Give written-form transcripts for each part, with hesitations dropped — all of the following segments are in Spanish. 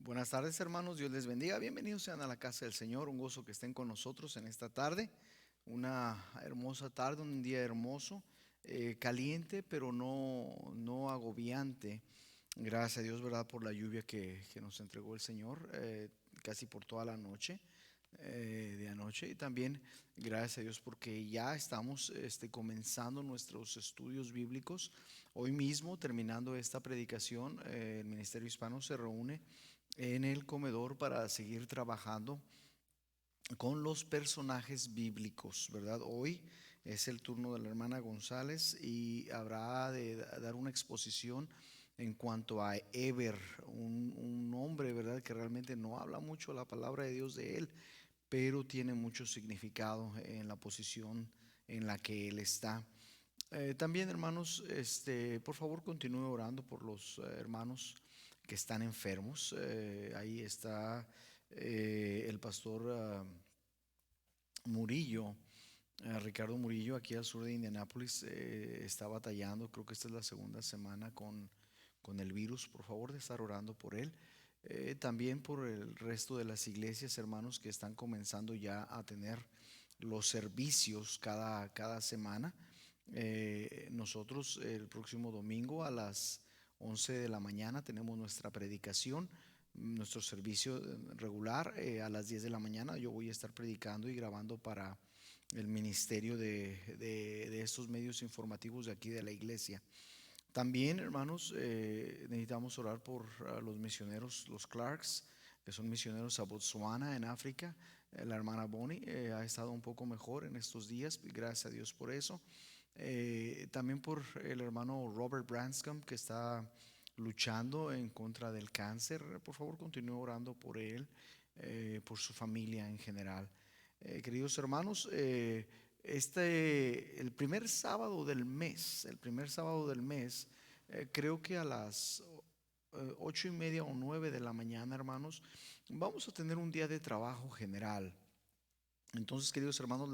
Buenas tardes, hermanos, Dios les bendiga. Bienvenidos sean a la casa del Señor. Un gozo que estén con nosotros en esta tarde. Una hermosa tarde, un día hermoso, caliente, pero no agobiante. Gracias a Dios, ¿verdad? Por la lluvia que nos entregó el Señor, casi por toda la noche, de anoche. Y también gracias a Dios porque ya estamos comenzando nuestros estudios bíblicos. Hoy mismo, terminando esta predicación, el Ministerio Hispano se reúne en el comedor para seguir trabajando con los personajes bíblicos, ¿verdad? Hoy es el turno de la hermana González y habrá de dar una exposición en cuanto a Eber, un hombre, ¿verdad? Que realmente no habla mucho la palabra de Dios de él, pero tiene mucho significado en la posición en la que él está. También, hermanos, por favor continúe orando por los hermanos que están enfermos. Ahí está el pastor Murillo, Ricardo Murillo, aquí al sur de Indianápolis, está batallando. Creo que esta es la segunda semana con el virus. Por favor, de estar orando por él. También por el resto de las iglesias, hermanos, que están comenzando ya a tener los servicios cada semana. Nosotros el próximo domingo a las 11 de la mañana tenemos nuestra predicación, nuestro servicio regular a las 10 de la mañana. Yo voy a estar predicando y grabando para el ministerio de estos medios informativos de aquí de la iglesia. También, hermanos, necesitamos orar por los misioneros, los Clarks, que son misioneros a Botswana, en África. La hermana Bonnie ha estado un poco mejor en estos días, gracias a Dios por eso. También por el hermano Robert Branscombe, que está luchando en contra del cáncer. Por favor, continúe orando por él, por su familia en general. Queridos hermanos, el primer sábado del mes, creo que a las 8:30 o 9 de la mañana, hermanos, vamos a tener un día de trabajo general. Entonces, queridos hermanos,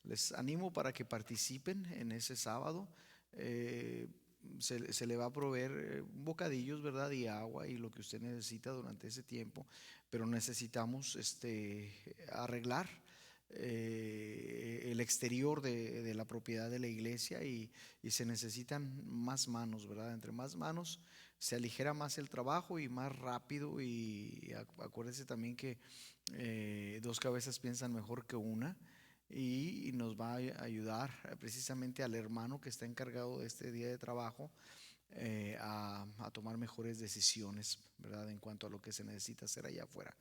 les animo para que participen en ese sábado. Eh, se le va a proveer bocadillos, ¿verdad? Y agua y lo que usted necesita durante ese tiempo, pero necesitamos arreglar el exterior de la propiedad de la iglesia y se necesitan más manos, ¿verdad? Entre más manos se aligera más el trabajo y más rápido. Y acuérdese también que dos cabezas piensan mejor que una, y nos va a ayudar precisamente al hermano que está encargado de este día de trabajo a tomar mejores decisiones, ¿verdad? En cuanto a lo que se necesita hacer allá afuera.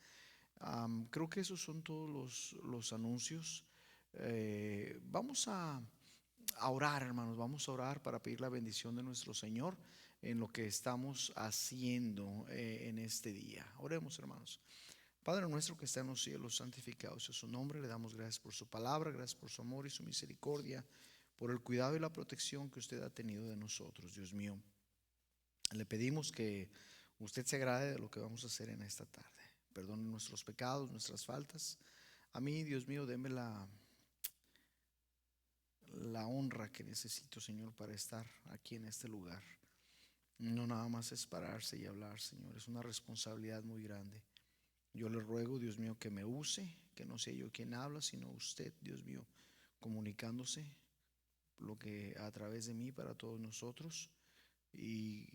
Creo que esos son todos los anuncios. Vamos a orar, hermanos, vamos a orar para pedir la bendición de nuestro Señor en lo que estamos haciendo en este día. Oremos, hermanos. Padre nuestro que está en los cielos, santificado sea su nombre. Le damos gracias por su palabra, gracias por su amor y su misericordia, por el cuidado y la protección que usted ha tenido de nosotros, Dios mío. Le pedimos que usted se agrade de lo que vamos a hacer en esta tarde. Perdone nuestros pecados, nuestras faltas. A mí, Dios mío, deme la honra que necesito, Señor, para estar aquí en este lugar. No nada más es pararse y hablar, Señor, es una responsabilidad muy grande. Yo le ruego, Dios mío, que me use, que no sea yo quien habla, sino usted, Dios mío, comunicándose lo que a través de mí para todos nosotros. Y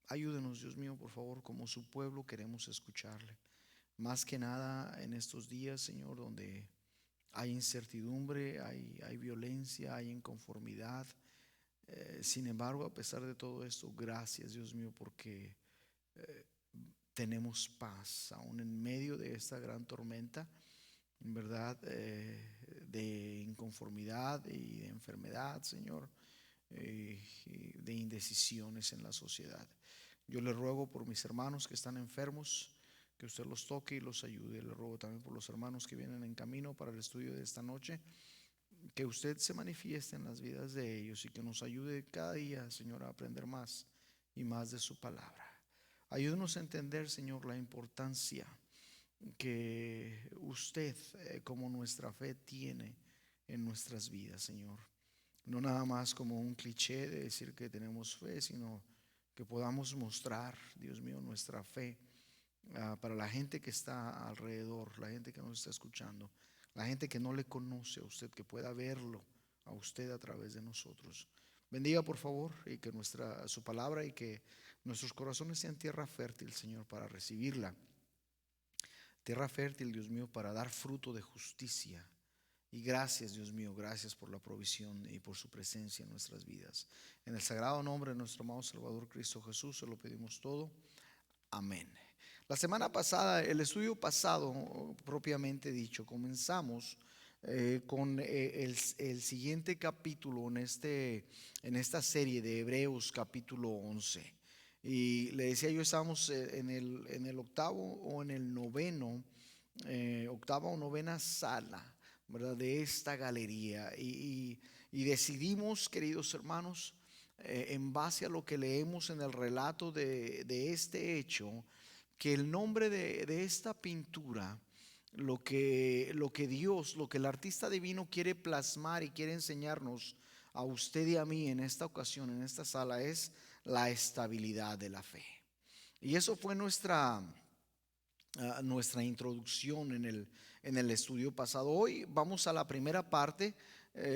ayúdenos, Dios mío, por favor, como su pueblo queremos escucharle. Más que nada en estos días, Señor, donde hay incertidumbre, hay violencia, hay inconformidad. Sin embargo, a pesar de todo esto, gracias, Dios mío, porque eh, tenemos paz, aún en medio de esta gran tormenta, en verdad, de inconformidad y de enfermedad, Señor, y de indecisiones en la sociedad. Yo le ruego por mis hermanos que están enfermos, que usted los toque y los ayude. Le ruego también por los hermanos que vienen en camino para el estudio de esta noche, que usted se manifieste en las vidas de ellos y que nos ayude cada día, Señor, a aprender más y más de su palabra. Ayúdenos a entender, Señor, la importancia que usted, como nuestra fe, tiene en nuestras vidas, Señor. No nada más como un cliché de decir que tenemos fe, sino que podamos mostrar, Dios mío, nuestra fe para la gente que está alrededor, la gente que nos está escuchando, la gente que no le conoce a usted, que pueda verlo a usted a través de nosotros. Bendiga por favor y que su palabra y que nuestros corazones sean tierra fértil, Señor, para recibirla. Tierra fértil, Dios mío, para dar fruto de justicia. Y gracias, Dios mío, gracias por la provisión y por su presencia en nuestras vidas. En el sagrado nombre de nuestro amado Salvador Cristo Jesús, se lo pedimos todo. Amén. La semana pasada, el estudio pasado, propiamente dicho, comenzamos con el siguiente capítulo en esta serie de Hebreos capítulo 11. Y le decía yo, estamos en el octavo o en el noveno, octava o novena sala, ¿verdad? De esta galería. Y decidimos, queridos hermanos, en base a lo que leemos en el relato de este hecho, que el nombre de esta pintura, lo que Dios, lo que el artista divino quiere plasmar y quiere enseñarnos a usted y a mí en esta ocasión, en esta sala, es la estabilidad de la fe. Y eso fue nuestra introducción en el estudio pasado. Hoy vamos a la primera parte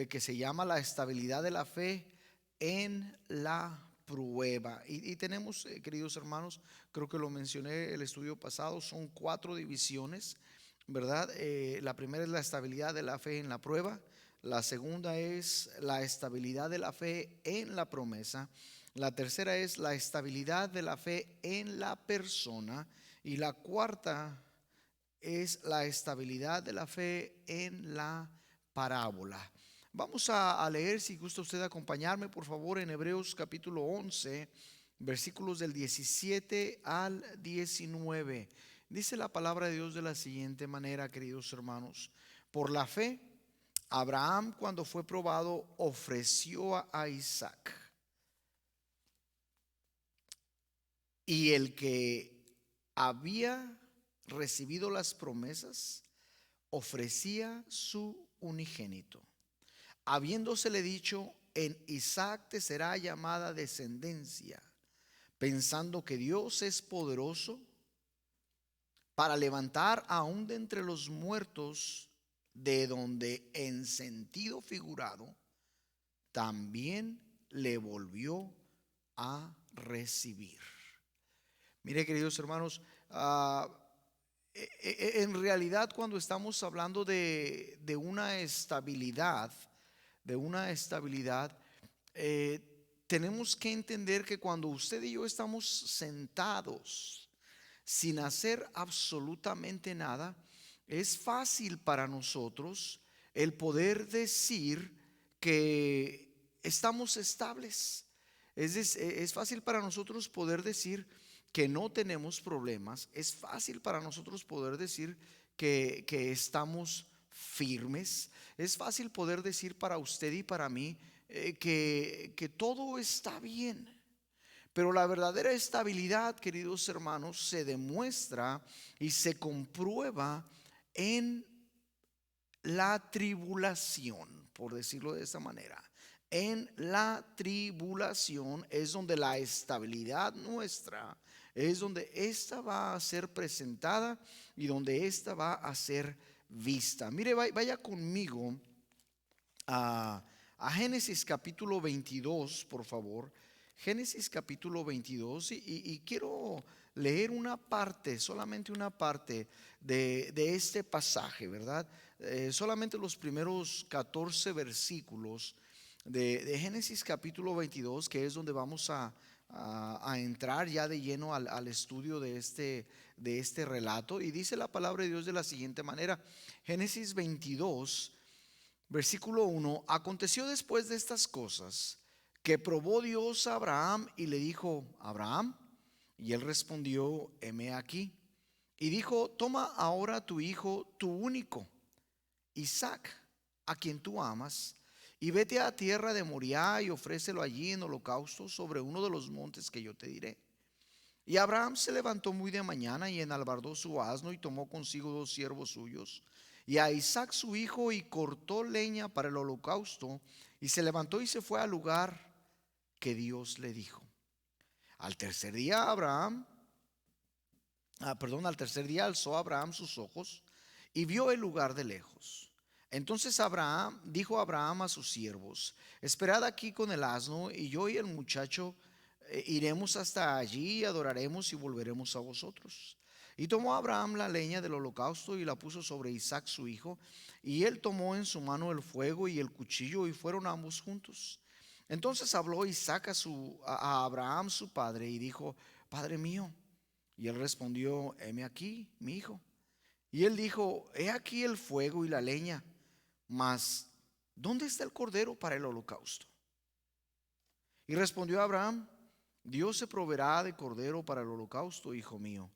que se llama la estabilidad de la fe en la prueba. Y tenemos, queridos hermanos, creo que lo mencioné el estudio pasado, son 4 divisiones, ¿verdad? La primera es la estabilidad de la fe en la prueba. La segunda es la estabilidad de la fe en la promesa. La tercera es la estabilidad de la fe en la persona. Y la cuarta es la estabilidad de la fe en la parábola. Vamos a leer, si gusta usted acompañarme, por favor, en Hebreos capítulo 11, versículos del 17 al 19. Dice la palabra de Dios de la siguiente manera, queridos hermanos: por la fe, Abraham, cuando fue probado, ofreció a Isaac. Y el que había recibido las promesas ofrecía su unigénito, habiéndosele dicho: en Isaac te será llamada descendencia, pensando que Dios es poderoso para levantar aún de entre los muertos, de donde en sentido figurado también le volvió a recibir. Mire, queridos hermanos, en realidad, cuando estamos hablando de una estabilidad, eh, tenemos que entender que cuando usted y yo estamos sentados sin hacer absolutamente nada, es fácil para nosotros el poder decir que estamos estables. Es fácil para nosotros poder decir que no tenemos problemas. Es fácil para nosotros poder decir que estamos firmes. Es fácil poder decir para usted y para mí que todo está bien. Pero la verdadera estabilidad, queridos hermanos, se demuestra y se comprueba en la tribulación, por decirlo de esa manera. En la tribulación es donde la estabilidad nuestra, es donde esta va a ser presentada y donde esta va a ser vista. Mire, vaya conmigo a Génesis capítulo 22, por favor. Génesis capítulo 22 y quiero leer una parte, solamente una parte de este pasaje, ¿verdad? Solamente los primeros 14 versículos de Génesis capítulo 22, que es donde vamos a entrar ya de lleno al estudio de este relato. Y dice la palabra de Dios de la siguiente manera: Génesis 22, versículo 1: aconteció después de estas cosas que probó Dios a Abraham y le dijo: Abraham. Y él respondió: heme aquí. Y dijo: toma ahora tu hijo, tu único, Isaac, a quien tú amas, y vete a tierra de Moriah y ofrécelo allí en holocausto sobre uno de los montes que yo te diré. Y Abraham se levantó muy de mañana y enalbardó su asno y tomó consigo 2 siervos suyos y a Isaac su hijo, y cortó leña para el holocausto, y se levantó y se fue al lugar que Dios le dijo. Al tercer día Abraham al tercer día alzó Abraham sus ojos y vio el lugar de lejos. Entonces dijo Abraham a sus siervos: esperad aquí con el asno, y yo y el muchacho iremos hasta allí y adoraremos y volveremos a vosotros. Y tomó Abraham la leña del holocausto y la puso sobre Isaac su hijo, y él tomó en su mano el fuego y el cuchillo, y fueron ambos juntos. Entonces habló Isaac a Abraham su padre y dijo: Padre mío. Y él respondió: heme aquí, mi hijo. Y él dijo: he aquí el fuego y la leña, mas ¿dónde está el cordero para el holocausto? Y respondió Abraham: Dios se proveerá de cordero para el holocausto, hijo mío.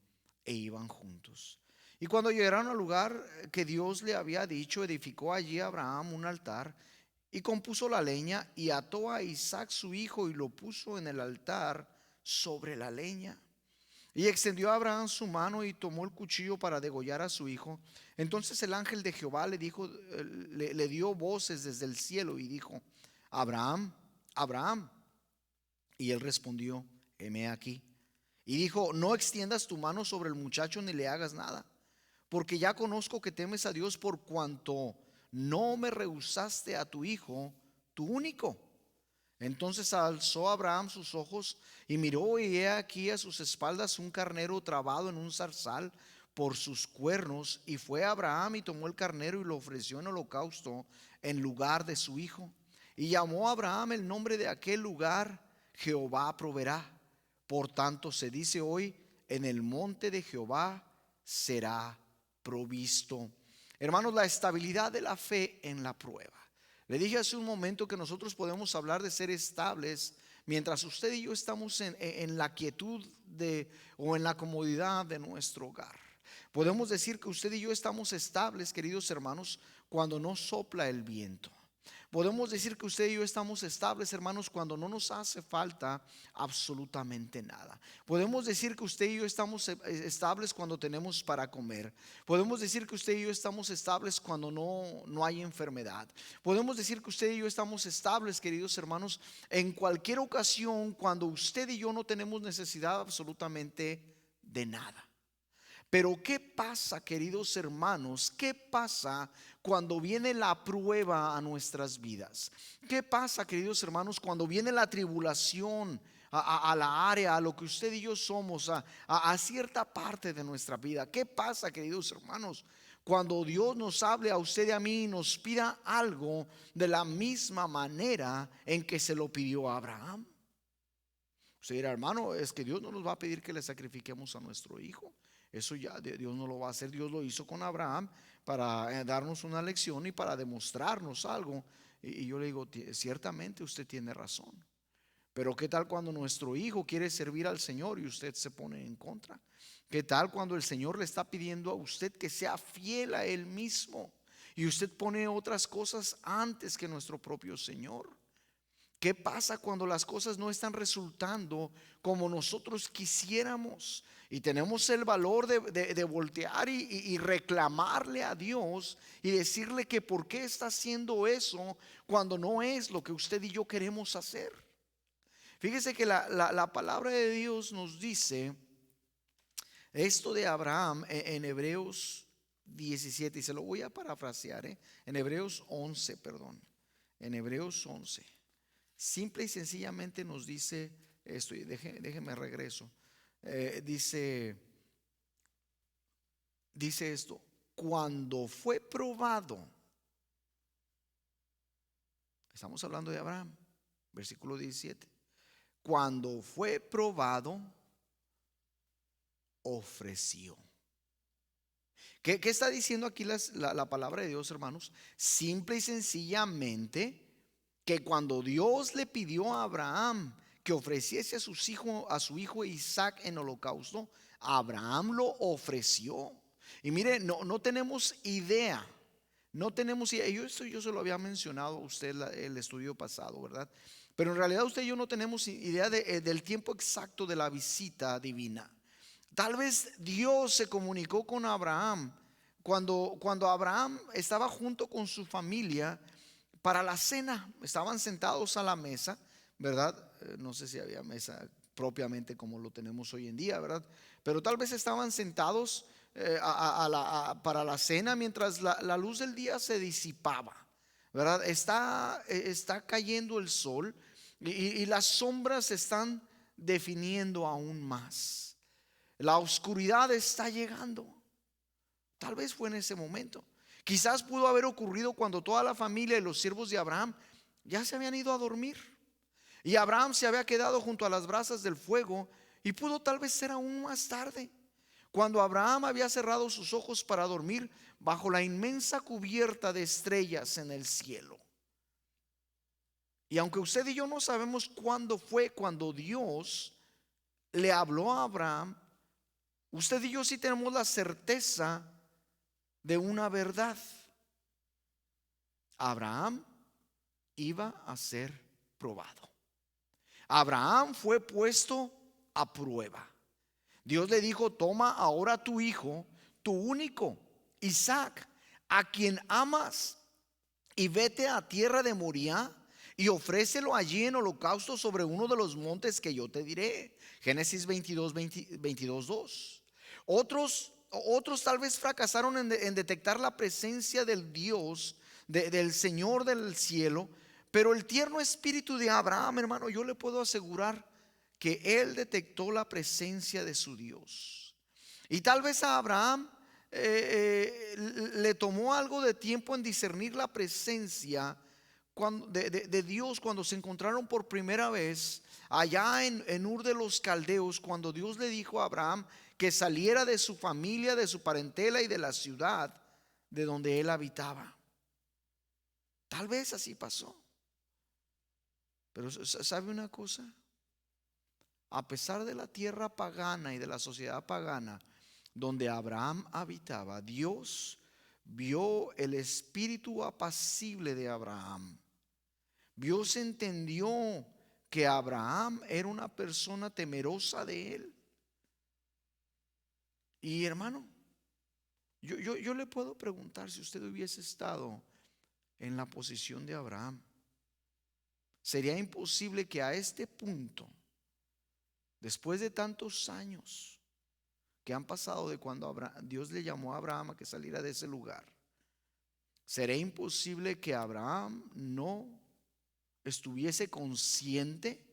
E iban juntos. Y cuando llegaron al lugar que Dios le había dicho, edificó allí Abraham un altar y compuso la leña y ató a Isaac su hijo y lo puso en el altar sobre la leña. Y extendió a Abraham su mano y tomó el cuchillo para degollar a su hijo. Entonces el ángel de Jehová le dijo, le dio voces desde el cielo y dijo: Abraham, Abraham. Y él respondió: heme aquí. Y dijo: no extiendas tu mano sobre el muchacho ni le hagas nada, porque ya conozco que temes a Dios, por cuanto no me rehusaste a tu hijo, tu único. Entonces alzó Abraham sus ojos y miró, y he aquí a sus espaldas un carnero trabado en un zarzal por sus cuernos. Y fue Abraham y tomó el carnero y lo ofreció en holocausto en lugar de su hijo. Y llamó a Abraham el nombre de aquel lugar: Jehová proveerá. Por tanto se dice hoy: en el monte de Jehová será provisto. Hermanos, la estabilidad de la fe en la prueba. Le dije hace un momento que nosotros podemos hablar de ser estables mientras usted y yo estamos en la quietud o en la comodidad de nuestro hogar. Podemos decir que usted y yo estamos estables, queridos hermanos, cuando no sopla el viento. Podemos decir que usted y yo estamos estables, hermanos, cuando no nos hace falta absolutamente nada. Podemos decir que usted y yo estamos estables cuando tenemos para comer. Podemos decir que usted y yo estamos estables cuando no hay enfermedad. Podemos decir que usted y yo estamos estables, queridos hermanos, en cualquier ocasión cuando usted y yo no tenemos necesidad absolutamente de nada. Pero ¿qué pasa, queridos hermanos? ¿Qué pasa cuando viene la prueba a nuestras vidas? ¿Qué pasa, queridos hermanos, cuando viene la tribulación a la área, a lo que usted y yo somos, a cierta parte de nuestra vida? ¿Qué pasa, queridos hermanos, cuando Dios nos hable a usted y a mí y nos pida algo de la misma manera en que se lo pidió a Abraham? Usted dirá: hermano, es que Dios no nos va a pedir que le sacrifiquemos a nuestro hijo. Eso ya Dios no lo va a hacer. Dios lo hizo con Abraham para darnos una lección y para demostrarnos algo. Y yo le digo: ciertamente usted tiene razón. Pero ¿qué tal cuando nuestro hijo quiere servir al Señor y usted se pone en contra? ¿Qué tal cuando el Señor le está pidiendo a usted que sea fiel a Él mismo y usted pone otras cosas antes que nuestro propio Señor? ¿Qué pasa cuando las cosas no están resultando como nosotros quisiéramos? Y tenemos el valor de voltear y reclamarle a Dios y decirle que por qué está haciendo eso cuando no es lo que usted y yo queremos hacer. Fíjese que la palabra de Dios nos dice esto de Abraham en Hebreos 17, y se lo voy a parafrasear, en Hebreos 11, perdón, en Hebreos 11. Simple y sencillamente nos dice esto, y déjeme regreso. Dice esto: cuando fue probado, estamos hablando de Abraham, versículo 17. Cuando fue probado, ofreció. ¿Qué está diciendo aquí la palabra de Dios, hermanos? Simple y sencillamente que cuando Dios le pidió a Abraham que ofreciese a su hijo Isaac en holocausto, Abraham lo ofreció. Y mire, no tenemos idea. No tenemos idea. Yo se lo había mencionado a usted el estudio pasado, ¿verdad? Pero en realidad usted y yo no tenemos idea del tiempo exacto de la visita divina. Tal vez Dios se comunicó con Abraham cuando Abraham estaba junto con su familia para la cena. Estaban sentados a la mesa, ¿verdad? No sé si había mesa propiamente como lo tenemos hoy en día, ¿verdad? Pero tal vez estaban sentados para la cena mientras la luz del día se disipaba, ¿verdad? Está cayendo el sol y las sombras se están definiendo aún más. La oscuridad está llegando. Tal vez fue en ese momento. Quizás pudo haber ocurrido cuando toda la familia y los siervos de Abraham ya se habían ido a dormir. Y Abraham se había quedado junto a las brasas del fuego, y pudo tal vez ser aún más tarde, cuando Abraham había cerrado sus ojos para dormir bajo la inmensa cubierta de estrellas en el cielo. Y aunque usted y yo no sabemos cuándo fue cuando Dios le habló a Abraham, usted y yo sí tenemos la certeza de una verdad: Abraham iba a ser probado. Abraham fue puesto a prueba. Dios le dijo: toma ahora tu hijo, tu único, Isaac, a quien amas, y vete a tierra de Moriah y ofrécelo allí en holocausto sobre uno de los montes que yo te diré. Génesis 22:2. Otros tal vez fracasaron en detectar la presencia del Dios, del Señor del cielo, pero el tierno espíritu de Abraham, hermano, yo le puedo asegurar que él detectó la presencia de su Dios. Y tal vez a Abraham le tomó algo de tiempo en discernir la presencia de Dios cuando se encontraron por primera vez allá en Ur de los Caldeos, cuando Dios le dijo a Abraham que saliera de su familia, de su parentela y de la ciudad de donde él habitaba. Tal vez así pasó. Pero ¿sabe una cosa? A pesar de la tierra pagana y de la sociedad pagana donde Abraham habitaba, Dios vio el espíritu apacible de Abraham. Dios entendió que Abraham era una persona temerosa de él. Y hermano, yo le puedo preguntar, si usted hubiese estado en la posición de Abraham, sería imposible que a este punto, después de tantos años que han pasado de cuando Dios le llamó a Abraham a que saliera de ese lugar, sería imposible que Abraham no estuviese consciente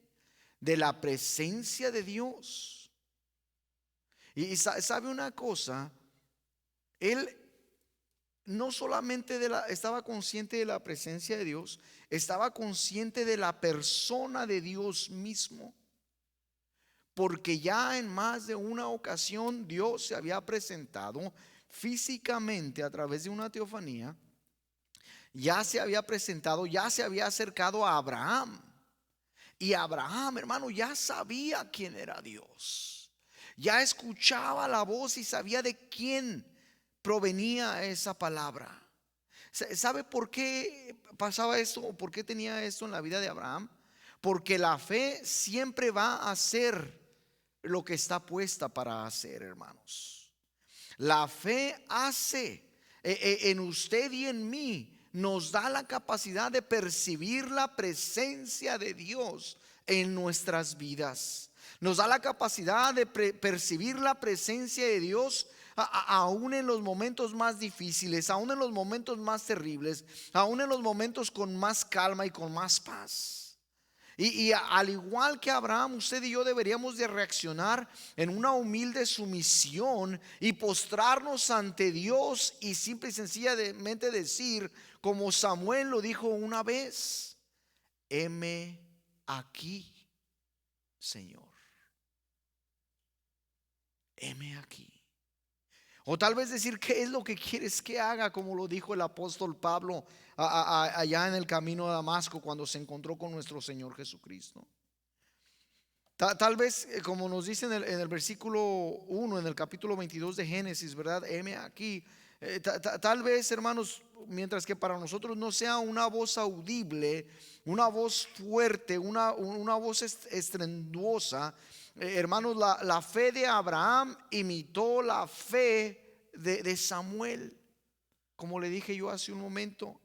de la presencia de Dios. Y sabe una cosa, él no solamente estaba consciente de la presencia de Dios, estaba consciente de la persona de Dios mismo. Porque ya en más de una ocasión Dios se había presentado físicamente a través de una teofanía. Ya se había presentado, ya se había acercado a Abraham. Y Abraham, hermano, ya sabía quién era Dios. Ya escuchaba la voz y sabía de quién provenía esa palabra. ¿Sabe por qué pasaba esto o por qué tenía esto en la vida de Abraham? Porque la fe siempre va a hacer lo que está puesta para hacer, hermanos. La fe hace en usted y en mí, nos da la capacidad de percibir la presencia de Dios en nuestras vidas. Nos da la capacidad de percibir la presencia de Dios aún en los momentos más difíciles, aún en los momentos más terribles, aún en los momentos con más calma y con más paz. Y al igual que Abraham, usted y yo deberíamos de reaccionar en una humilde sumisión y postrarnos ante Dios y simple y sencillamente decir, como Samuel lo dijo una vez: heme aquí, Señor. Heme aquí. O tal vez decir, ¿qué es lo que quieres que haga? Como lo dijo el apóstol Pablo allá en el camino de Damasco, cuando se encontró con nuestro Señor Jesucristo. Tal vez, como nos dice en el versículo 1, en el capítulo 22 de Génesis, ¿verdad? Heme aquí. Tal vez, hermanos, mientras que para nosotros no sea una voz audible, una voz fuerte, una voz estrenduosa, hermanos, la fe de Abraham imitó la fe de Samuel. Como le dije yo hace un momento,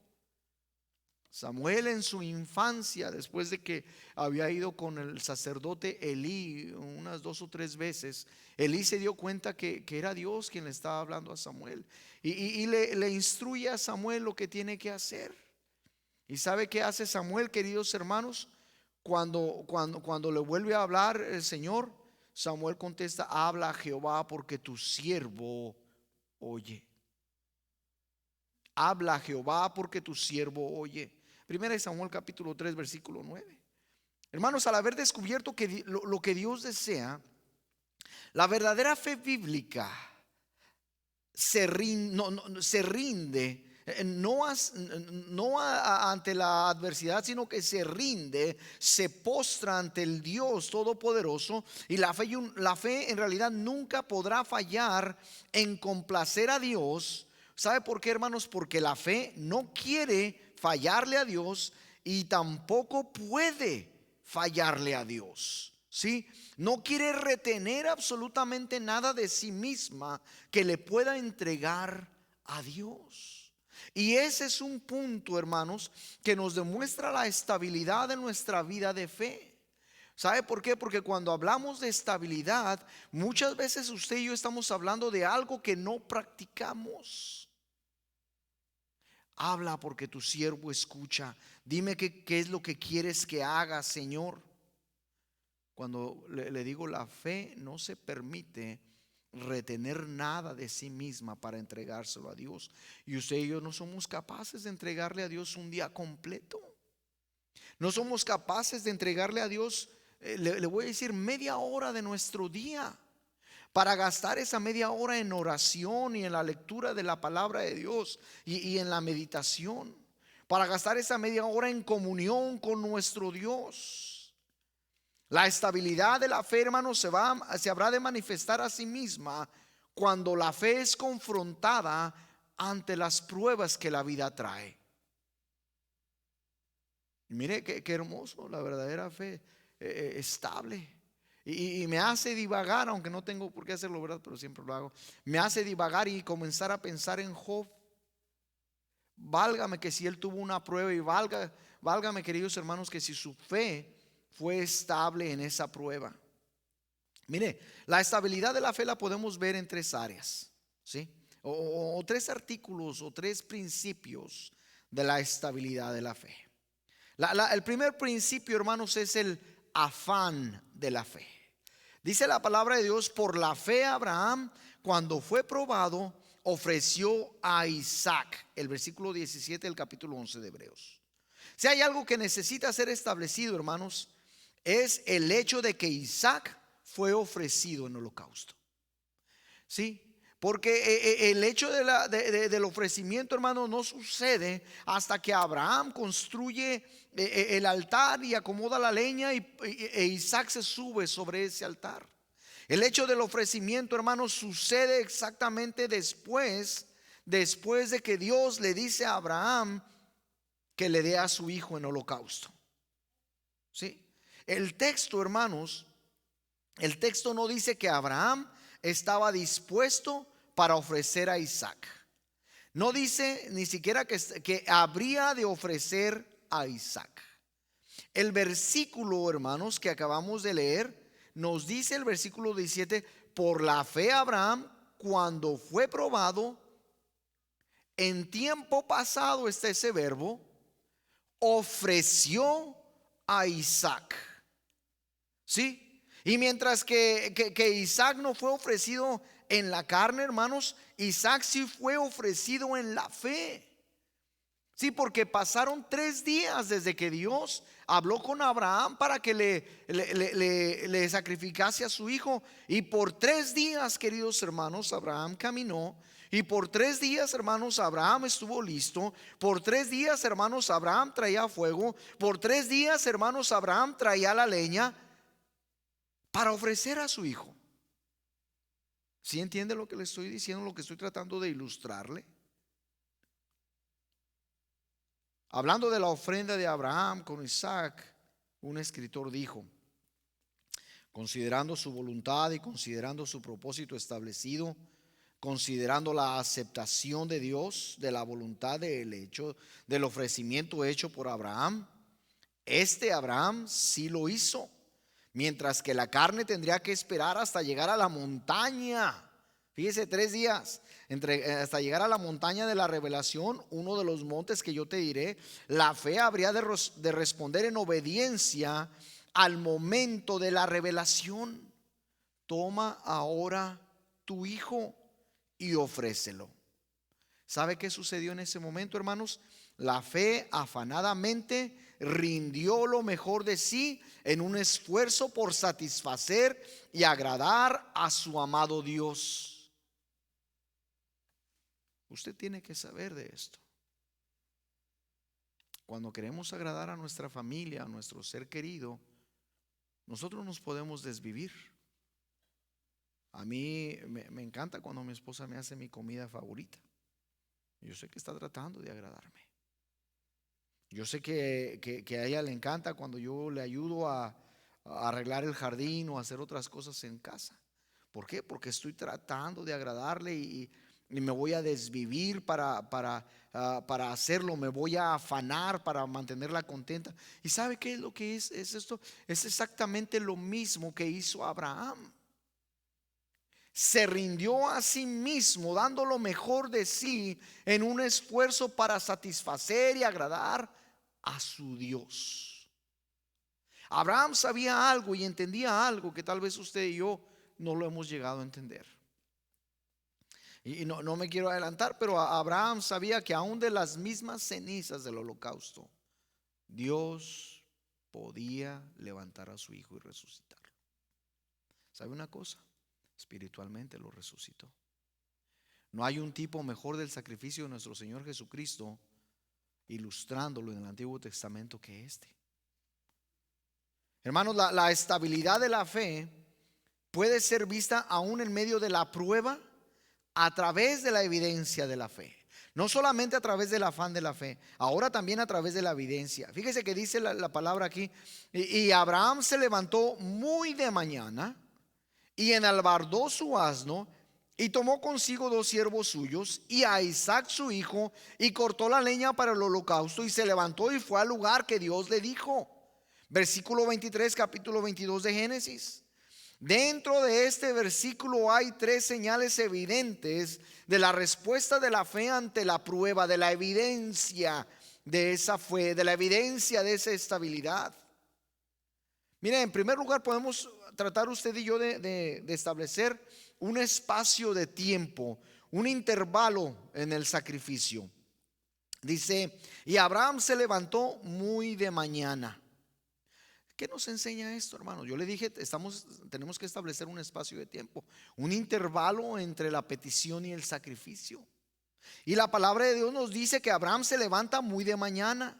Samuel en su infancia, después de que había ido con el sacerdote Elí unas 2 o 3 veces, Elí se dio cuenta que era Dios quien le estaba hablando a Samuel y le instruye a Samuel lo que tiene que hacer. ¿Y sabe qué hace Samuel, queridos hermanos? Cuando le vuelve a hablar el Señor, Samuel contesta: habla Jehová, porque tu siervo oye. Habla Jehová, porque tu siervo oye. Primera de Samuel capítulo 3 versículo 9. Hermanos, al haber descubierto que lo que Dios desea, la verdadera fe bíblica se rinde, ante la adversidad, sino que se rinde, se postra ante el Dios Todopoderoso. Y la fe en realidad nunca podrá fallar en complacer a Dios. ¿Sabe por qué, hermanos? Porque la fe no quiere fallarle a Dios y tampoco puede fallarle a Dios. ¿Sí? No quiere retener absolutamente nada de sí misma que le pueda entregar a Dios. Y ese es un punto, hermanos, que nos demuestra la estabilidad de nuestra vida de fe. ¿Sabe por qué? Porque cuando hablamos de estabilidad, muchas veces usted y yo estamos hablando de algo que no practicamos. Habla, porque tu siervo escucha. Dime qué es lo que quieres que haga, Señor. Cuando le digo, la fe no se permite retener nada de sí misma para entregárselo a Dios. Y usted y yo no somos capaces de entregarle a Dios un día completo. No somos capaces de entregarle a Dios, le voy a decir, media hora de nuestro día, para gastar esa media hora en oración y en la lectura de la palabra de Dios y en la meditación, para gastar esa media hora en comunión con nuestro Dios. La estabilidad de la fe, hermanos, se habrá de manifestar a sí misma cuando la fe es confrontada ante las pruebas que la vida trae. Y mire qué hermoso, la verdadera fe estable. Y me hace divagar, aunque no tengo por qué hacerlo, ¿verdad? Pero siempre lo hago. Me hace divagar y comenzar a pensar en Job. Válgame que si él tuvo una prueba, y válgame, queridos hermanos, que si su fe fue estable en esa prueba. Mire, la estabilidad de la fe la podemos ver en 3 áreas, ¿sí? O 3 artículos o 3 principios de la estabilidad de la fe. El primer principio, hermanos, es el afán de la fe. Dice la palabra de Dios: por la fe Abraham, cuando fue probado, ofreció a Isaac. El versículo 17 del capítulo 11 de Hebreos. Si hay algo que necesita ser establecido, hermanos, es el hecho de que Isaac fue ofrecido en holocausto. ¿Sí? Porque el hecho del ofrecimiento, hermano, no sucede hasta que Abraham construye el altar y acomoda la leña e Isaac se sube sobre ese altar. El hecho del ofrecimiento, hermano, sucede exactamente después de que Dios le dice a Abraham que le dé a su hijo en holocausto. ¿Sí? El texto, hermanos, el texto no dice que Abraham estaba dispuesto para ofrecer a Isaac. No dice ni siquiera que habría de ofrecer a Isaac. El versículo, hermanos, que acabamos de leer, nos dice el versículo 17: por la fe Abraham, cuando fue probado, en tiempo pasado está ese verbo, ofreció a Isaac. ¿Sí? Y mientras que Isaac no fue ofrecido en la carne, hermanos, Isaac sí fue ofrecido en la fe. Sí, porque pasaron 3 días desde que Dios habló con Abraham para que le sacrificase a su hijo. Y por 3 días, queridos hermanos, Abraham caminó. Y por 3 días, hermanos, Abraham estuvo listo. Por 3 días, hermanos, Abraham traía fuego. Por 3 días, hermanos, Abraham traía la leña para ofrecer a su hijo. ¿Sí entiende lo que le estoy diciendo, lo que estoy tratando de ilustrarle? Hablando de la ofrenda de Abraham con Isaac, un escritor dijo: considerando su voluntad y considerando su propósito establecido, considerando la aceptación de Dios de la voluntad del ofrecimiento hecho por Abraham. Abraham sí lo hizo, mientras que la carne tendría que esperar hasta llegar a la montaña. Fíjese, 3 días hasta llegar a la montaña de la revelación, uno de los montes que yo te diré. La fe habría de responder en obediencia al momento de la revelación. Toma ahora tu hijo y ofrécelo. ¿Sabe qué sucedió en ese momento, hermanos? La fe afanadamente rindió lo mejor de sí en un esfuerzo por satisfacer y agradar a su amado Dios. Usted tiene que saber de esto. Cuando queremos agradar a nuestra familia, a nuestro ser querido, nosotros nos podemos desvivir. A mí me encanta cuando mi esposa me hace mi comida favorita. Yo sé que está tratando de agradarme. Yo sé que a ella le encanta cuando yo le ayudo a arreglar el jardín o a hacer otras cosas en casa. ¿Por qué? Porque estoy tratando de agradarle y me voy a desvivir para hacerlo. Me voy a afanar para mantenerla contenta. ¿Y sabe qué es lo que es esto? Es exactamente lo mismo que hizo Abraham. Se rindió a sí mismo, dando lo mejor de sí en un esfuerzo para satisfacer y agradar a su Dios. Abraham sabía algo y entendía algo que tal vez usted y yo no lo hemos llegado a entender. Y no me quiero adelantar, pero Abraham sabía que aún de las mismas cenizas del holocausto, Dios podía levantar a su hijo y resucitarlo. ¿Sabe una cosa? Espiritualmente lo resucitó. No hay un tipo mejor del sacrificio de nuestro Señor Jesucristo, ilustrándolo en el Antiguo Testamento, que este. Hermanos, la estabilidad de la fe puede ser vista aún en medio de la prueba, a través de la evidencia de la fe. No solamente a través del afán de la fe, ahora también a través de la evidencia. Fíjese que dice la palabra aquí: y Abraham se levantó muy de mañana y enalbardó su asno y tomó consigo 2 siervos suyos y a Isaac su hijo, y cortó la leña para el holocausto, y se levantó y fue al lugar que Dios le dijo. Versículo 23, capítulo 22 de Génesis. Dentro de este versículo hay 3 señales evidentes de la respuesta de la fe ante la prueba, de la evidencia de esa fe, de la evidencia de esa estabilidad. Mire, en primer lugar podemos tratar usted y yo de establecer un espacio de tiempo, un intervalo en el sacrificio. Dice: y Abraham se levantó muy de mañana. ¿Qué nos enseña esto, hermano? Yo le dije, tenemos que establecer un espacio de tiempo, un intervalo entre la petición y el sacrificio. Y la palabra de Dios nos dice que Abraham se levanta muy de mañana.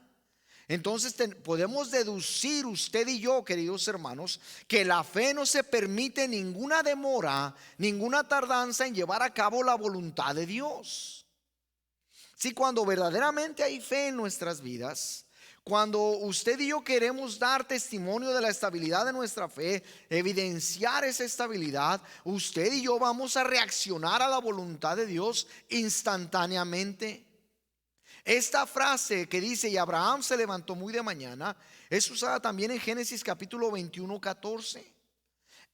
Entonces podemos deducir usted y yo, queridos hermanos, que la fe no se permite ninguna demora, ninguna tardanza en llevar a cabo la voluntad de Dios. Si cuando verdaderamente hay fe en nuestras vidas, cuando usted y yo queremos dar testimonio de la estabilidad de nuestra fe, evidenciar esa estabilidad, usted y yo vamos a reaccionar a la voluntad de Dios instantáneamente. Esta frase que dice: y Abraham se levantó muy de mañana, es usada también en Génesis capítulo 21, 14.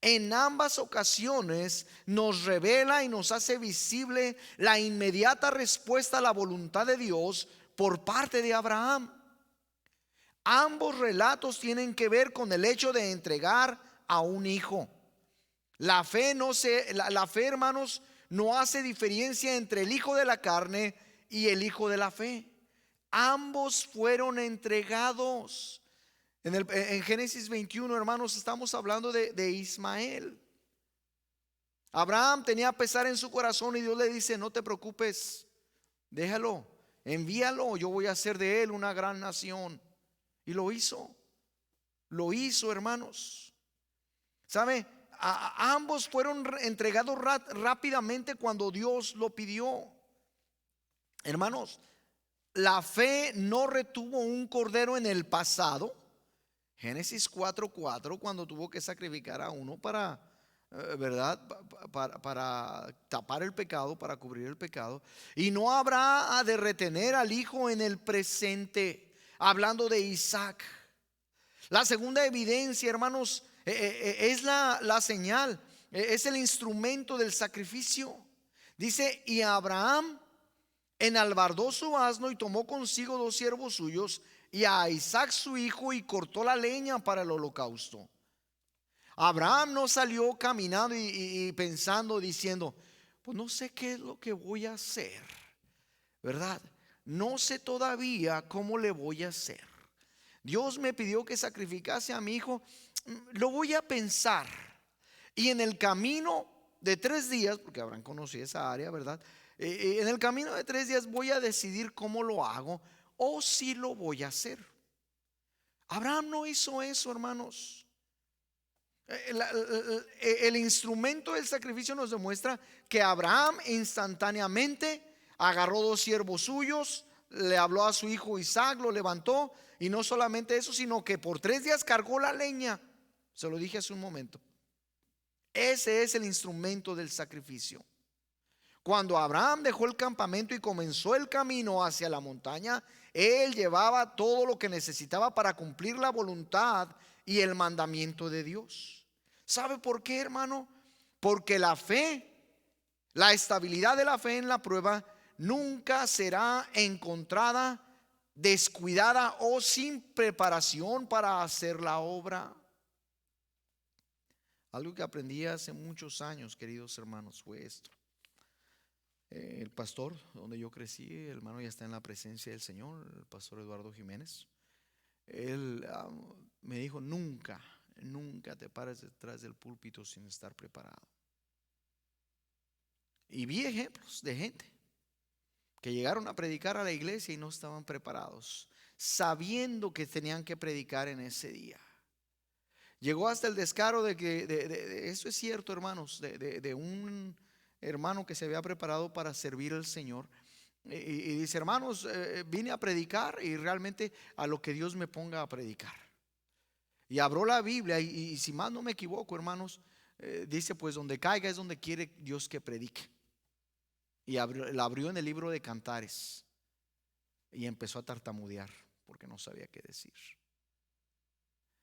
En ambas ocasiones nos revela y nos hace visible la inmediata respuesta a la voluntad de Dios por parte de Abraham. Ambos relatos tienen que ver con el hecho de entregar a un hijo. La fe, hermanos, no hace diferencia entre el hijo de la carne y el hijo de la fe. Ambos fueron entregados. En Génesis 21, hermanos, estamos hablando de Ismael. Abraham tenía pesar en su corazón y Dios le dice: no te preocupes, déjalo, envíalo, yo voy a hacer de él una gran nación. Y lo hizo, hermanos. ¿Sabe? Ambos fueron entregados rápidamente cuando Dios lo pidió. Hermanos, la fe no retuvo un cordero en el pasado. Génesis 4:4, cuando tuvo que sacrificar a uno para ¿verdad? Para tapar el pecado, para cubrir el pecado. Y no habrá de retener al hijo en el presente. Hablando de Isaac. La segunda evidencia, hermanos, es la señal, es el instrumento del sacrificio. Dice, y Abraham enalbardó su asno y tomó consigo 2 siervos suyos y a Isaac su hijo y cortó la leña para el holocausto. Abraham no salió caminando y pensando, diciendo, pues no sé qué es lo que voy a hacer, ¿verdad? No sé todavía cómo le voy a hacer. Dios me pidió que sacrificase a mi hijo, lo voy a pensar. Y en el camino de 3 días, porque Abraham conocía esa área, ¿verdad? En el camino de 3 días voy a decidir cómo lo hago o si lo voy a hacer. Abraham no hizo eso, hermanos. El instrumento del sacrificio nos demuestra que Abraham instantáneamente agarró 2 siervos suyos, le habló a su hijo Isaac, lo levantó, y no solamente eso, sino que por 3 días cargó la leña. Se lo dije hace un momento. Ese es el instrumento del sacrificio. Cuando Abraham dejó el campamento y comenzó el camino hacia la montaña, él llevaba todo lo que necesitaba para cumplir la voluntad y el mandamiento de Dios. ¿Sabe por qué, hermano? Porque la fe, la estabilidad de la fe en la prueba nunca será encontrada descuidada o sin preparación para hacer la obra. Algo que aprendí hace muchos años, queridos hermanos, fue esto. El pastor donde yo crecí, el hermano ya está en la presencia del Señor, el pastor Eduardo Jiménez. Él me dijo, nunca te pares detrás del púlpito sin estar preparado. Y vi ejemplos de gente que llegaron a predicar a la iglesia y no estaban preparados, sabiendo que tenían que predicar en ese día. Llegó hasta el descaro de que, eso es cierto, hermanos, de un hermano que se había preparado para servir al Señor. Y dice, hermanos, vine a predicar y realmente a lo que Dios me ponga a predicar. Y abrió la Biblia y si más no me equivoco, hermanos, dice, pues donde caiga es donde quiere Dios que predique. Y la abrió en el libro de Cantares y empezó a tartamudear porque no sabía qué decir.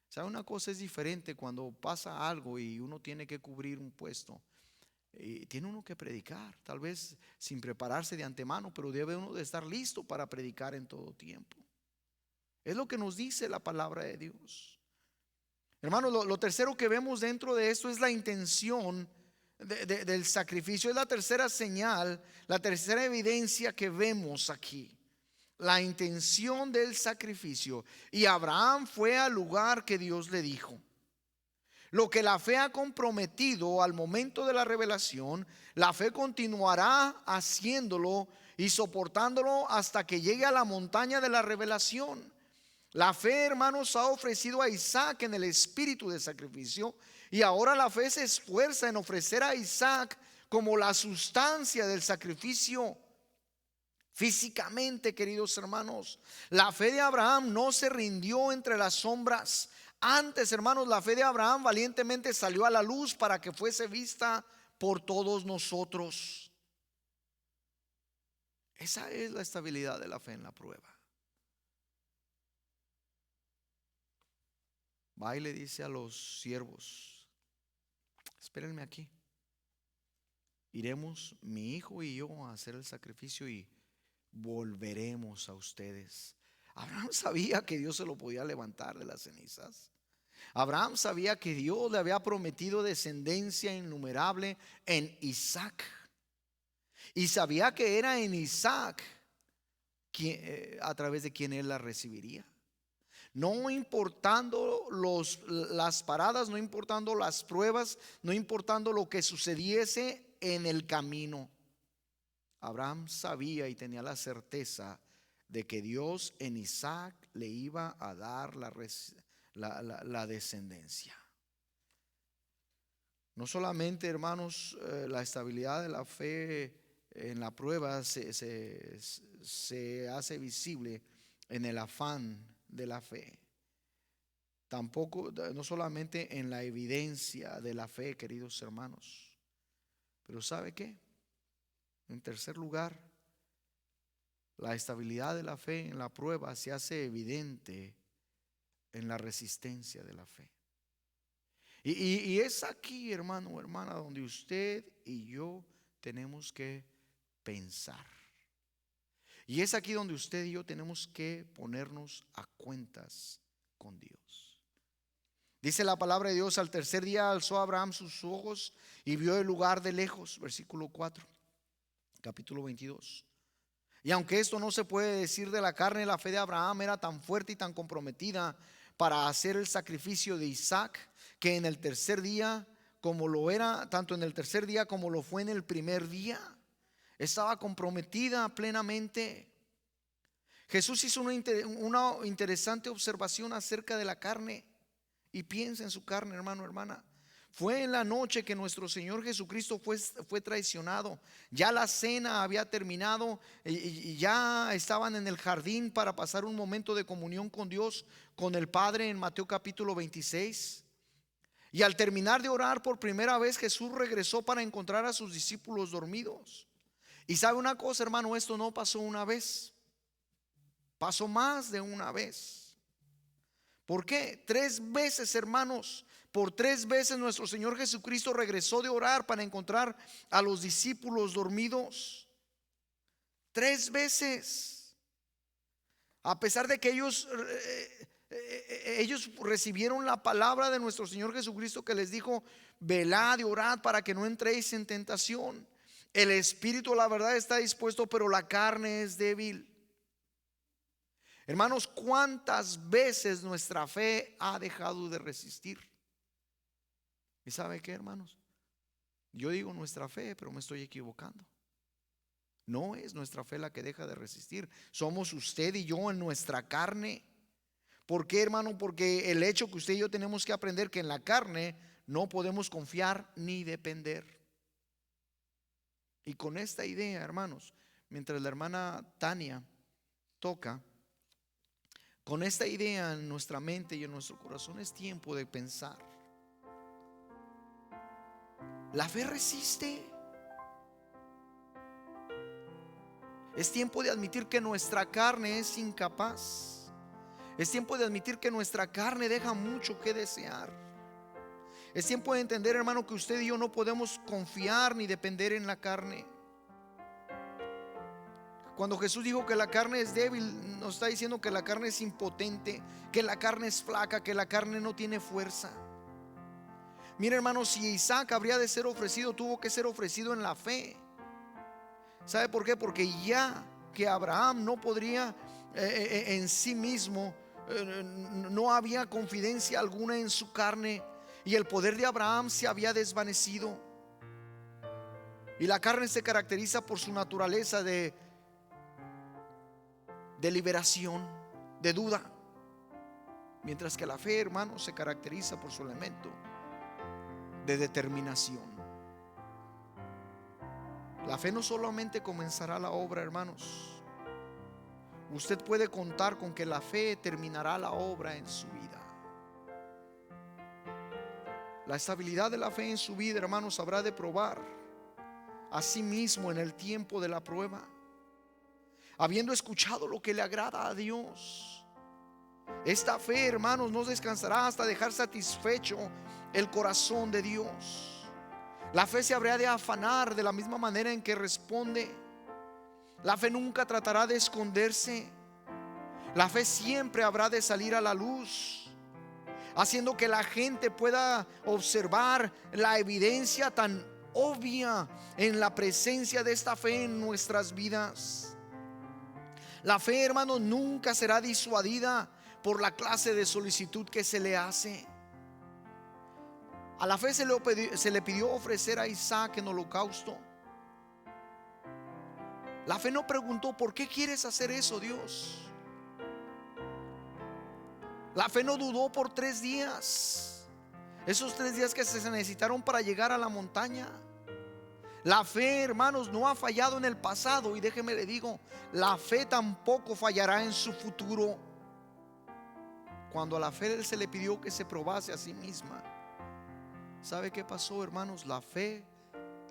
¿Sabe? Una cosa es diferente cuando pasa algo y uno tiene que cubrir un puesto. Y tiene uno que predicar, tal vez sin prepararse de antemano, pero debe uno de estar listo para predicar en todo tiempo. Es lo que nos dice la palabra de Dios. Hermanos, lo tercero que vemos dentro de esto es la intención del sacrificio. Es la tercera señal, la tercera evidencia que vemos aquí. La intención del sacrificio. Y Abraham fue al lugar que Dios le dijo. Lo que la fe ha comprometido al momento de la revelación, la fe continuará haciéndolo y soportándolo hasta que llegue a la montaña de la revelación. La fe, hermanos, ha ofrecido a Isaac en el espíritu de sacrificio, y ahora la fe se esfuerza en ofrecer a Isaac como la sustancia del sacrificio. Físicamente, queridos hermanos, la fe de Abraham no se rindió entre las sombras. Antes, hermanos, la fe de Abraham valientemente salió a la luz para que fuese vista por todos nosotros. Esa es la estabilidad de la fe en la prueba. Va y le dice a los siervos, espérenme aquí. Iremos mi hijo y yo a hacer el sacrificio y volveremos a ustedes. Abraham sabía que Dios se lo podía levantar de las cenizas. Abraham sabía que Dios le había prometido descendencia innumerable en Isaac. Y sabía que era en Isaac a través de quien él la recibiría. No importando las paradas, no importando las pruebas, no importando lo que sucediese en el camino. Abraham sabía y tenía la certeza de que Dios en Isaac le iba a dar la descendencia. No solamente, hermanos, la estabilidad de la fe en la prueba se hace visible en el afán de la fe. tampoco, no solamente en la evidencia de la fe, queridos hermanos, pero ¿sabe qué? En tercer lugar, la estabilidad de la fe en la prueba se hace evidente en la resistencia de la fe. Y es aquí, hermano o hermana, donde usted y yo tenemos que pensar. Y es aquí donde usted y yo tenemos que ponernos a cuentas con Dios. Dice la palabra de Dios: al tercer día alzó Abraham sus ojos y vio el lugar de lejos. Versículo 4, capítulo 22. Y aunque esto no se puede decir de la carne, la fe de Abraham era tan fuerte y tan comprometida para hacer el sacrificio de Isaac, que en el tercer día, como lo era, tanto en el tercer día como lo fue en el primer día, estaba comprometida plenamente. Jesús hizo una interesante observación acerca de la carne. Y piensa en su carne, hermano, hermana. Fue en la noche que nuestro Señor Jesucristo fue traicionado. Ya la cena había terminado y ya estaban en el jardín para pasar un momento de comunión con Dios, con el Padre, en Mateo capítulo 26. Y al terminar de orar por primera vez, Jesús regresó para encontrar a sus discípulos dormidos. Y sabe una cosa, hermano, esto no pasó una vez, pasó más de una vez. ¿Por qué? 3 veces, hermanos. Por 3 veces nuestro Señor Jesucristo regresó de orar para encontrar a los discípulos dormidos. 3 veces. A pesar de que ellos recibieron la palabra de nuestro Señor Jesucristo, que les dijo: velad y orad para que no entréis en tentación. El espíritu, la verdad, está dispuesto, pero la carne es débil. Hermanos, ¿cuántas veces nuestra fe ha dejado de resistir? ¿Y sabe qué, hermanos? Yo digo nuestra fe, pero me estoy equivocando. No es nuestra fe la que deja de resistir. Somos usted y yo en nuestra carne. ¿Por qué, hermano? Porque el hecho que usted y yo tenemos que aprender que en la carne no podemos confiar ni depender. Y con esta idea, hermanos, mientras la hermana Tania toca, con esta idea en nuestra mente y en nuestro corazón, es tiempo de pensar. La fe resiste. Es tiempo de admitir que nuestra carne es incapaz. Es tiempo de admitir que nuestra carne deja mucho que desear. Es tiempo de entender, hermano, que usted y yo no podemos confiar ni depender en la carne. Cuando Jesús dijo que la carne es débil, nos está diciendo que la carne es impotente, que la carne es flaca, que la carne no tiene fuerza. Mira, hermano, si Isaac habría de ser ofrecido, tuvo que ser ofrecido en la fe. ¿Sabe por qué? Porque ya que Abraham no podría en sí mismo, no había confidencia alguna en su carne, y el poder de Abraham se había desvanecido. Y la carne se caracteriza por su naturaleza de liberación, de duda, mientras que la fe, hermano, se caracteriza por su elemento de determinación. La fe no solamente comenzará la obra, hermanos. Usted puede contar con que la fe terminará la obra en su vida. La estabilidad de la fe en su vida, hermanos, habrá de probar a sí mismo en el tiempo de la prueba, habiendo escuchado lo que le agrada a Dios. Esta fe, hermanos, no descansará hasta dejar satisfecho el corazón de Dios. La fe se habrá de afanar de la misma manera en que responde. La fe nunca tratará de esconderse. La fe siempre habrá de salir a la luz, haciendo que la gente pueda observar la evidencia tan obvia en la presencia de esta fe en nuestras vidas. La fe, hermanos, nunca será disuadida por la clase de solicitud que se le hace. A la fe se le pidió ofrecer a Isaac en holocausto. La fe no preguntó: ¿por qué quieres hacer eso, Dios? La fe no dudó por 3 días, esos 3 días que se necesitaron para llegar a la montaña. La fe, hermanos, no ha fallado en el pasado, y déjeme le digo, la fe tampoco fallará en su futuro. cuando a la fe se le pidió que se probase a sí misma, ¿sabe qué pasó, hermanos? La fe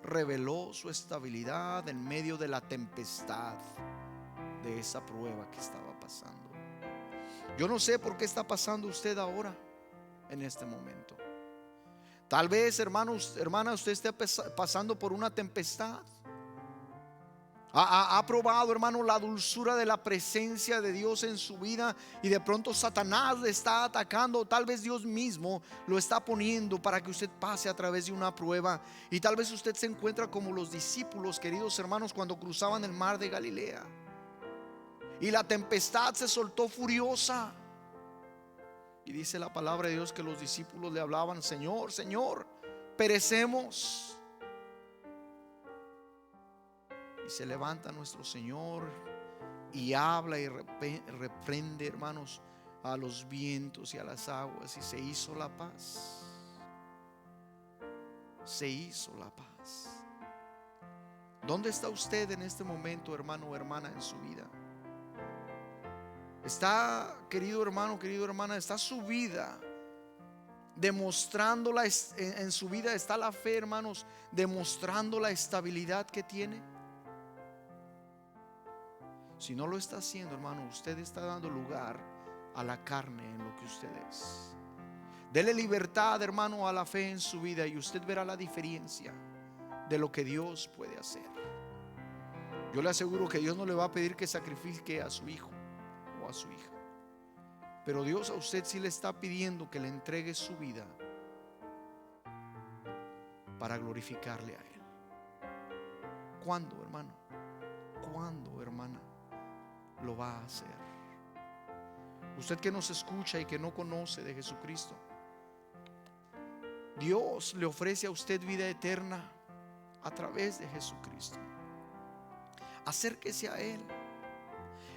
reveló su estabilidad en medio de la tempestad de esa prueba que estaba pasando. Yo no sé por qué está pasando usted ahora, en este momento. Tal vez, hermanos, hermana, usted esté pasando por una tempestad. Ha probado, hermano, la dulzura de la presencia de Dios en su vida, y de pronto Satanás le está atacando. Tal vez Dios mismo lo está poniendo para que usted pase a través de una prueba. Y tal vez usted se encuentra como los discípulos, queridos hermanos, cuando cruzaban el mar de Galilea y la tempestad se soltó furiosa. Y dice la palabra de Dios que los discípulos le hablaban: Señor, Señor, perecemos. Y se levanta nuestro Señor y habla y reprende, hermanos, a los vientos y a las aguas, y se hizo la paz. Se hizo la paz. ¿Dónde está usted en este momento, hermano o hermana, en su vida? Está, querido hermano, querida hermana, está su vida demostrándola, en su vida está la fe, hermanos, demostrando la estabilidad que tiene. Si no lo está haciendo, hermano, usted está dando lugar a la carne en lo que usted es. Dele libertad, hermano, a la fe en su vida, y usted verá la diferencia de lo que Dios puede hacer. Yo le aseguro que Dios no le va a pedir que sacrifique a su hijo o a su hija, pero Dios a usted sí le está pidiendo que le entregue su vida para glorificarle a Él. ¿Cuándo, hermano? ¿Cuándo, hermana, lo va a hacer? Usted que nos escucha y que no conoce de Jesucristo, Dios le ofrece a usted vida eterna a través de Jesucristo. Acérquese a Él.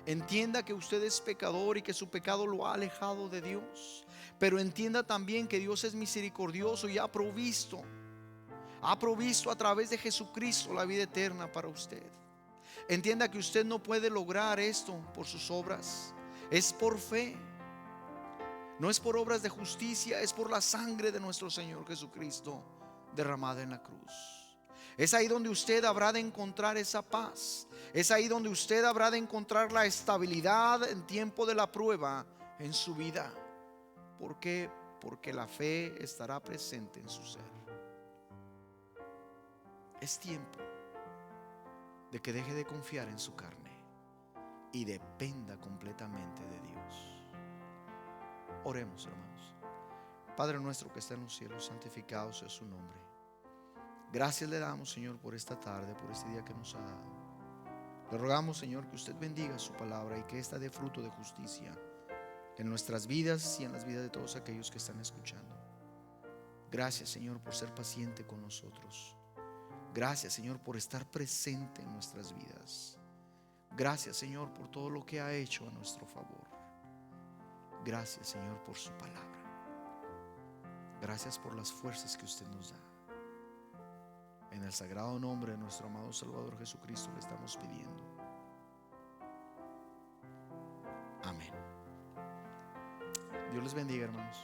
Entienda que usted es pecador y que su pecado lo ha alejado de Dios, pero entienda también que Dios es misericordioso y ha provisto a través de Jesucristo la vida eterna para usted. Entienda que usted no puede lograr esto por sus obras, es por fe. No es por obras de justicia, es por la sangre de nuestro Señor Jesucristo derramada en la cruz. Es ahí donde usted habrá de encontrar esa paz. Es ahí donde usted habrá de encontrar la estabilidad en tiempo de la prueba en su vida. ¿Por qué? Porque la fe estará presente en su ser. Es tiempo de que deje de confiar en su carne y dependa completamente de Dios. Oremos, hermanos. Padre nuestro que está en los cielos, santificado sea su nombre. Gracias le damos, Señor, por esta tarde, por este día que nos ha dado. Le rogamos, Señor, que usted bendiga su palabra y que esta dé fruto de justicia en nuestras vidas y en las vidas de todos aquellos que están escuchando. Gracias, Señor, por ser paciente con nosotros. Gracias, Señor, por estar presente en nuestras vidas. Gracias, Señor, por todo lo que ha hecho a nuestro favor. Gracias, Señor, por su palabra. Gracias por las fuerzas que usted nos da. En el sagrado nombre de nuestro amado Salvador Jesucristo le estamos pidiendo. Amén. Dios les bendiga, hermanos.